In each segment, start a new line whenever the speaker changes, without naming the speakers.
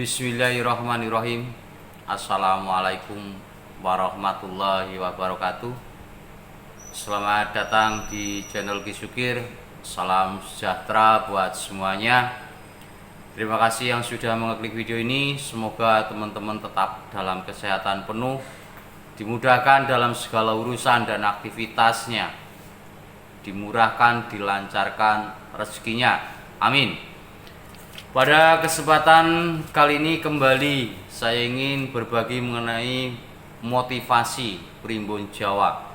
Bismillahirrahmanirrahim. Assalamualaikum warahmatullahi wabarakatuh. Selamat datang di channel Kisukir. Salam sejahtera buat semuanya. Terima kasih yang sudah mengeklik video ini. Semoga teman-teman tetap dalam kesehatan penuh, dimudahkan dalam segala urusan dan aktivitasnya, dimurahkan, dilancarkan rezekinya. Amin. Pada kesempatan kali ini kembali saya ingin berbagi mengenai motivasi Primbon Jawa.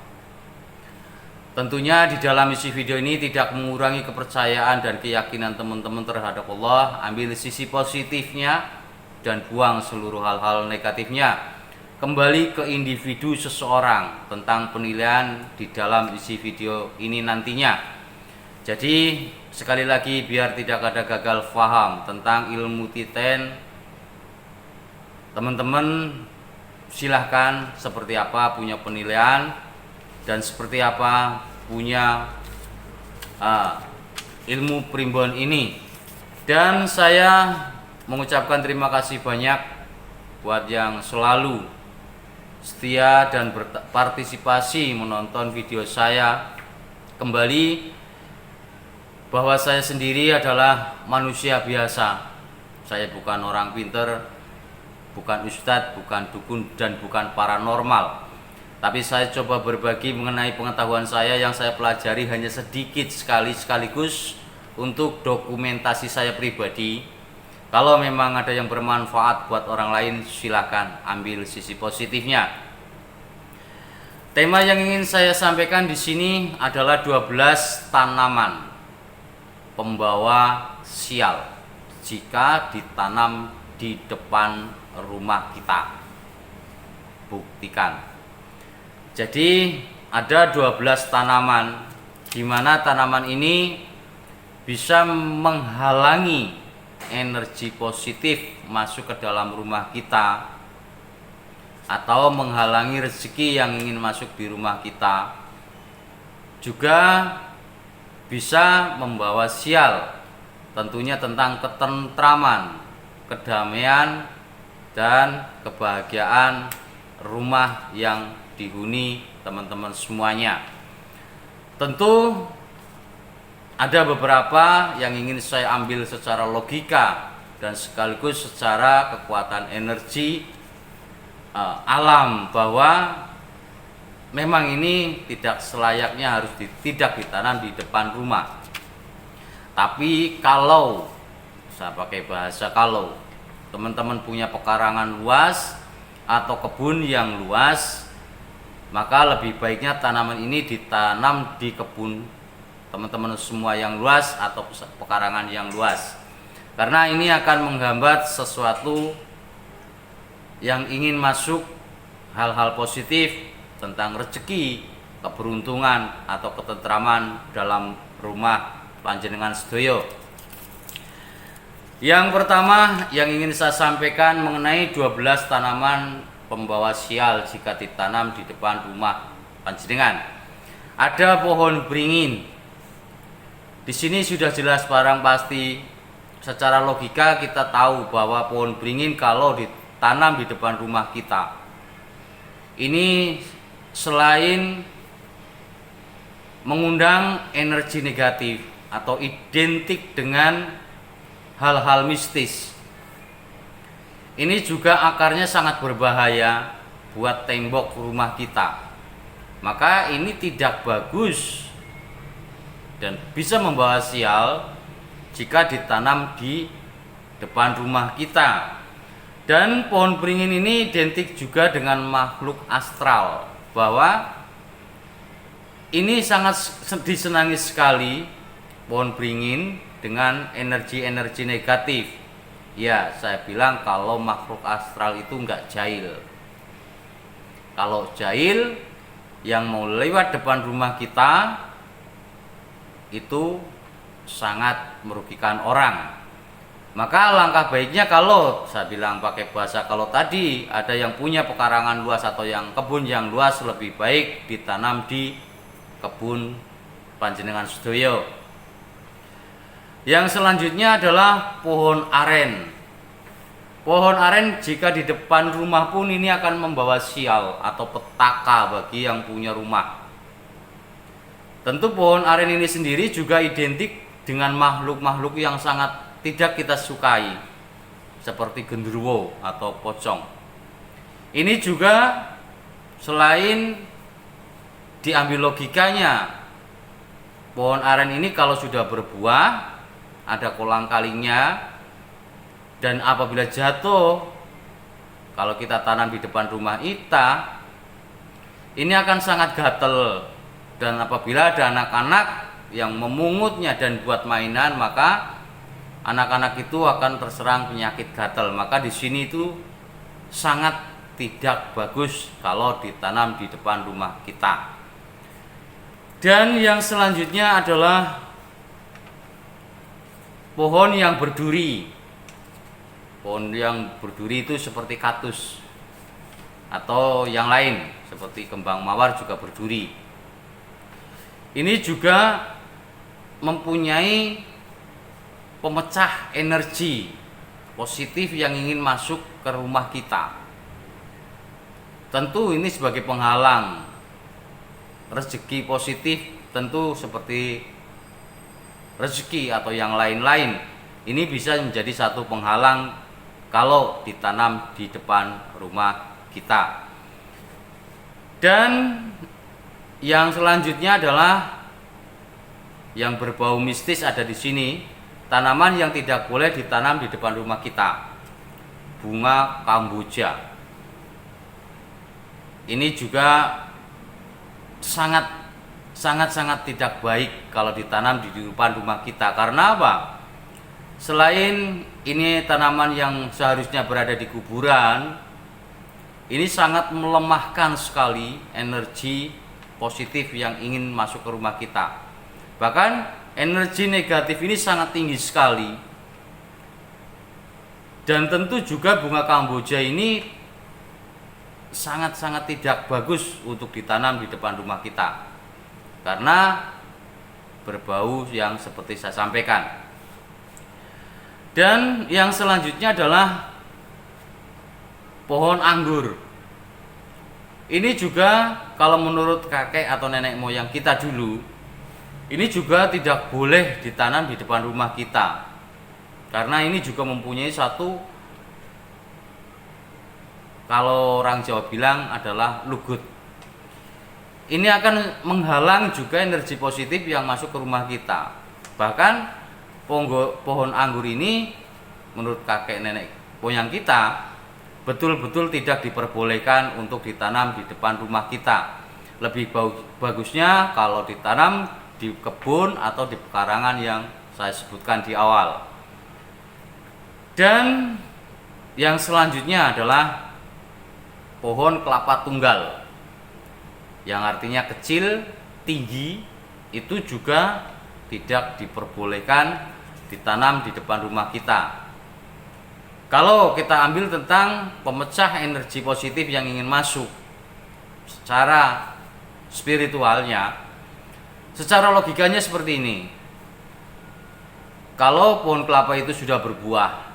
Tentunya di dalam isi video ini tidak mengurangi kepercayaan dan keyakinan teman-teman terhadap Allah. Ambil sisi positifnya dan buang seluruh hal-hal negatifnya. Kembali ke individu seseorang tentang penilaian di dalam isi video ini nantinya. Jadi sekali lagi biar tidak ada gagal paham tentang ilmu titen, teman-teman silahkan seperti apa punya penilaian dan seperti apa punya ilmu primbon ini. Dan saya mengucapkan terima kasih banyak buat yang selalu setia dan berpartisipasi menonton video saya. Kembali bahwa saya sendiri adalah manusia biasa. Saya bukan orang pinter, bukan ustadz, bukan dukun, dan bukan paranormal. Tapi saya coba berbagi mengenai pengetahuan saya yang saya pelajari hanya sedikit sekaligus untuk dokumentasi saya pribadi. Kalau memang ada yang bermanfaat buat orang lain, silakan ambil sisi positifnya. Tema yang ingin saya sampaikan di sini adalah 12 tanaman pembawa sial jika ditanam di depan rumah kita. Buktikan. Jadi ada 12 tanaman di mana tanaman ini bisa menghalangi energi positif masuk ke dalam rumah kita atau menghalangi rezeki yang ingin masuk di rumah kita. Juga bisa membawa sial, tentunya tentang ketentraman, kedamaian, dan kebahagiaan rumah yang dihuni teman-teman semuanya. Tentu ada beberapa yang ingin saya ambil secara logika dan sekaligus secara kekuatan energi alam, bahwa memang ini tidak selayaknya harus tidak ditanam di depan rumah. Tapi kalau, saya pakai bahasa kalau, teman-teman punya pekarangan luas atau kebun yang luas, maka lebih baiknya tanaman ini ditanam di kebun teman-teman semua yang luas atau pekarangan yang luas. Karena ini akan menghambat sesuatu yang ingin masuk, hal-hal positif tentang rezeki, keberuntungan atau ketentraman dalam rumah panjenengan sedoyo. Yang pertama yang ingin saya sampaikan mengenai 12 tanaman pembawa sial jika ditanam di depan rumah panjenengan. Ada pohon beringin. Di sini sudah jelas barang pasti, secara logika kita tahu bahwa pohon beringin kalau ditanam di depan rumah kita, ini selain mengundang energi negatif atau identik dengan hal-hal mistis, ini juga akarnya sangat berbahaya buat tembok rumah kita. Maka ini tidak bagus dan bisa membawa sial jika ditanam di depan rumah kita. Dan pohon beringin ini identik juga dengan makhluk astral, bahwa ini sangat disenangi sekali pohon beringin dengan energi-energi negatif. Ya, saya bilang kalau makhluk astral itu enggak jahil. Kalau jahil yang mau lewat depan rumah kita itu sangat merugikan orang. Maka langkah baiknya, kalau saya bilang pakai bahasa kalau tadi, ada yang punya pekarangan luas atau yang kebun yang luas, lebih baik ditanam di kebun panjenengan sedoyo. Yang selanjutnya adalah pohon aren. Pohon aren jika di depan rumah pun ini akan membawa sial atau petaka bagi yang punya rumah. Tentu pohon aren ini sendiri juga identik dengan makhluk-makhluk yang sangat tidak kita sukai, seperti genderuwo atau pocong. Ini juga selain diambil logikanya, pohon aren ini kalau sudah berbuah, ada kolang-kalingnya, dan apabila jatuh, kalau kita tanam di depan rumah kita, ini akan sangat gatel. Dan apabila ada anak-anak yang memungutnya dan buat mainan, maka anak-anak itu akan terserang penyakit gatel. Maka di sini itu sangat tidak bagus kalau ditanam di depan rumah kita. Dan yang selanjutnya adalah pohon yang berduri. Pohon yang berduri itu seperti kaktus atau yang lain seperti kembang mawar juga berduri. Ini juga mempunyai pemecah energi positif yang ingin masuk ke rumah kita. Tentu ini sebagai penghalang rezeki positif, tentu seperti rezeki atau yang lain-lain. Ini bisa menjadi satu penghalang kalau ditanam di depan rumah kita. Dan yang selanjutnya adalah yang berbau mistis ada di sini. Tanaman yang tidak boleh ditanam di depan rumah kita, bunga kamboja. Ini juga sangat tidak baik kalau ditanam di depan rumah kita. Karena apa? Selain ini tanaman yang seharusnya berada di kuburan, ini sangat melemahkan sekali energi positif yang ingin masuk ke rumah kita. Bahkan energi negatif ini sangat tinggi sekali. Dan tentu juga bunga kamboja ini sangat tidak bagus untuk ditanam di depan rumah kita, karena berbau yang seperti saya sampaikan. Dan yang selanjutnya adalah pohon anggur. Ini juga kalau menurut kakek atau nenek moyang kita dulu, ini juga tidak boleh ditanam di depan rumah kita, karena ini juga mempunyai satu, kalau orang Jawa bilang adalah lugut. Ini akan menghalang juga energi positif yang masuk ke rumah kita. Bahkan pohon anggur ini menurut kakek nenek moyang kita betul-betul tidak diperbolehkan untuk ditanam di depan rumah kita. Lebih bagusnya kalau ditanam di kebun atau di pekarangan yang saya sebutkan di awal. Dan yang selanjutnya adalah pohon kelapa tunggal, yang artinya kecil, tinggi, itu juga tidak diperbolehkan ditanam di depan rumah kita. Kalau kita ambil tentang pemecah energi positif yang ingin masuk secara spiritualnya, secara logikanya seperti ini. Kalau pohon kelapa itu sudah berbuah,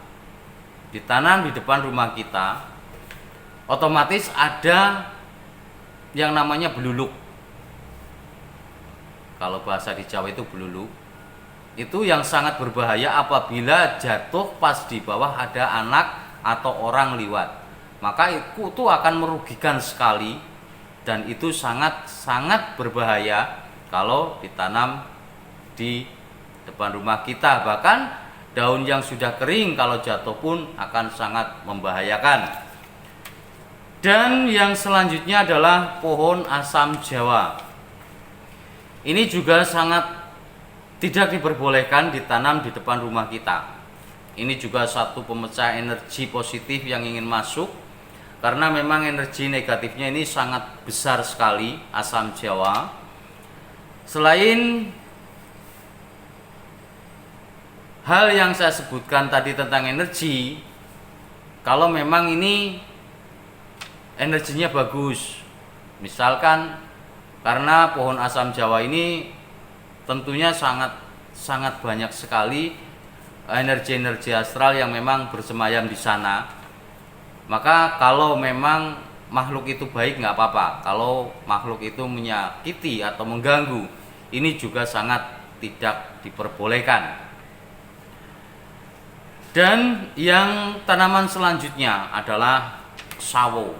ditanam di depan rumah kita, otomatis ada yang namanya beluluk. Kalau bahasa di Jawa itu beluluk. Itu yang sangat berbahaya apabila jatuh pas di bawah ada anak atau orang liwat. Maka itu akan merugikan sekali, dan itu sangat berbahaya kalau ditanam di depan rumah kita. Bahkan daun yang sudah kering kalau jatuh pun akan sangat membahayakan. Dan yang selanjutnya adalah pohon asam Jawa. Ini juga sangat tidak diperbolehkan ditanam di depan rumah kita. Ini juga satu pemecah energi positif yang ingin masuk, karena memang energi negatifnya ini sangat besar sekali asam Jawa. Selain hal yang saya sebutkan tadi tentang energi, kalau memang ini energinya bagus, misalkan karena pohon asam Jawa ini tentunya sangat banyak sekali energi-energi astral yang memang bersemayam di sana. Maka kalau memang makhluk itu baik nggak apa-apa. Kalau makhluk itu menyakiti atau mengganggu, ini juga sangat tidak diperbolehkan. Dan yang tanaman selanjutnya adalah sawo.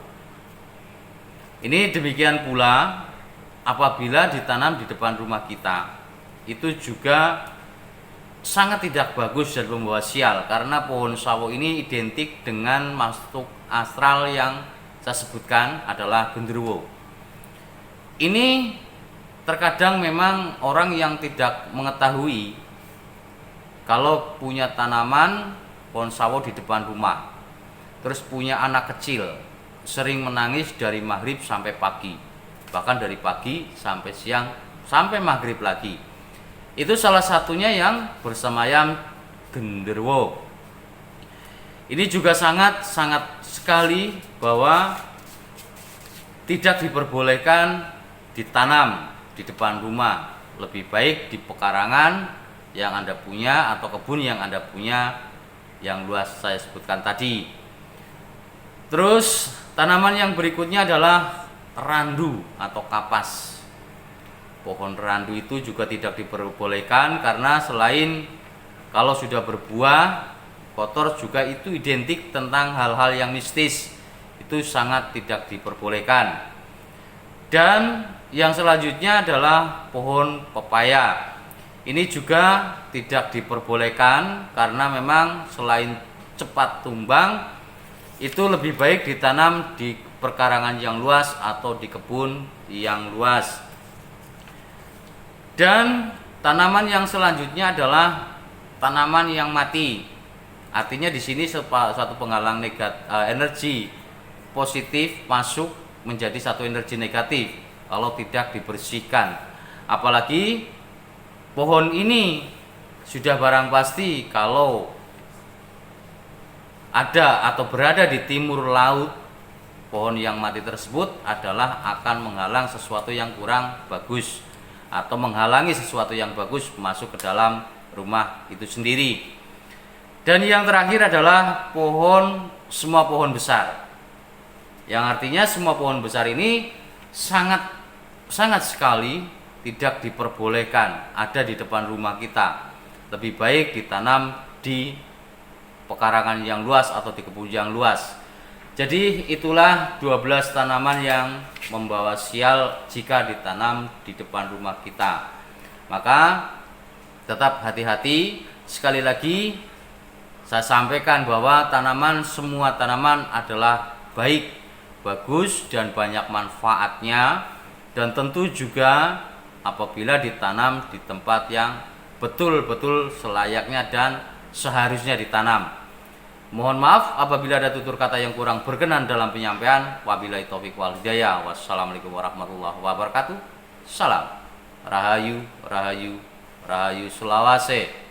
Ini demikian pula apabila ditanam di depan rumah kita, itu juga sangat tidak bagus dan membawa sial, karena pohon sawo ini identik dengan makhluk astral yang saya sebutkan adalah genderuwo. Ini terkadang memang orang yang tidak mengetahui kalau punya tanaman pohon sawo di depan rumah, terus punya anak kecil, sering menangis dari maghrib sampai pagi, bahkan dari pagi sampai siang sampai maghrib lagi. Itu salah satunya yang bersemayam genderuwo. Ini juga sangat sekali bahwa tidak diperbolehkan ditanam di depan rumah. Lebih baik di pekarangan yang Anda punya atau kebun yang Anda punya yang luas saya sebutkan tadi. Terus tanaman yang berikutnya adalah randu atau kapas. Pohon randu itu juga tidak diperbolehkan karena selain kalau sudah berbuah kotor, juga itu identik tentang hal-hal yang mistis. Itu sangat tidak diperbolehkan. Dan yang selanjutnya adalah pohon pepaya. Ini juga tidak diperbolehkan karena memang selain cepat tumbang, itu lebih baik ditanam di perkarangan yang luas atau di kebun yang luas. Dan tanaman yang selanjutnya adalah tanaman yang mati. Artinya di sini suatu penghalang energi positif masuk menjadi satu energi negatif kalau tidak dibersihkan. Apalagi pohon ini sudah barang pasti kalau ada atau berada di timur laut, pohon yang mati tersebut adalah akan menghalang sesuatu yang kurang bagus atau menghalangi sesuatu yang bagus masuk ke dalam rumah itu sendiri. Dan yang terakhir adalah semua pohon besar. Yang artinya semua pohon besar ini sangat sekali tidak diperbolehkan ada di depan rumah kita. Lebih baik ditanam di pekarangan yang luas atau di kebun yang luas. Jadi itulah 12 tanaman yang membawa sial jika ditanam di depan rumah kita. Maka tetap hati-hati. Sekali lagi saya sampaikan bahwa semua tanaman adalah baik, bagus dan banyak manfaatnya, dan tentu juga apabila ditanam di tempat yang betul-betul selayaknya dan seharusnya ditanam. Mohon maaf apabila ada tutur kata yang kurang berkenan dalam penyampaian. Wabillahi taufiq wal hidayah. Wassalamualaikum warahmatullahi wabarakatuh. Salam. Rahayu, Rahayu, Rahayu Sulawesi.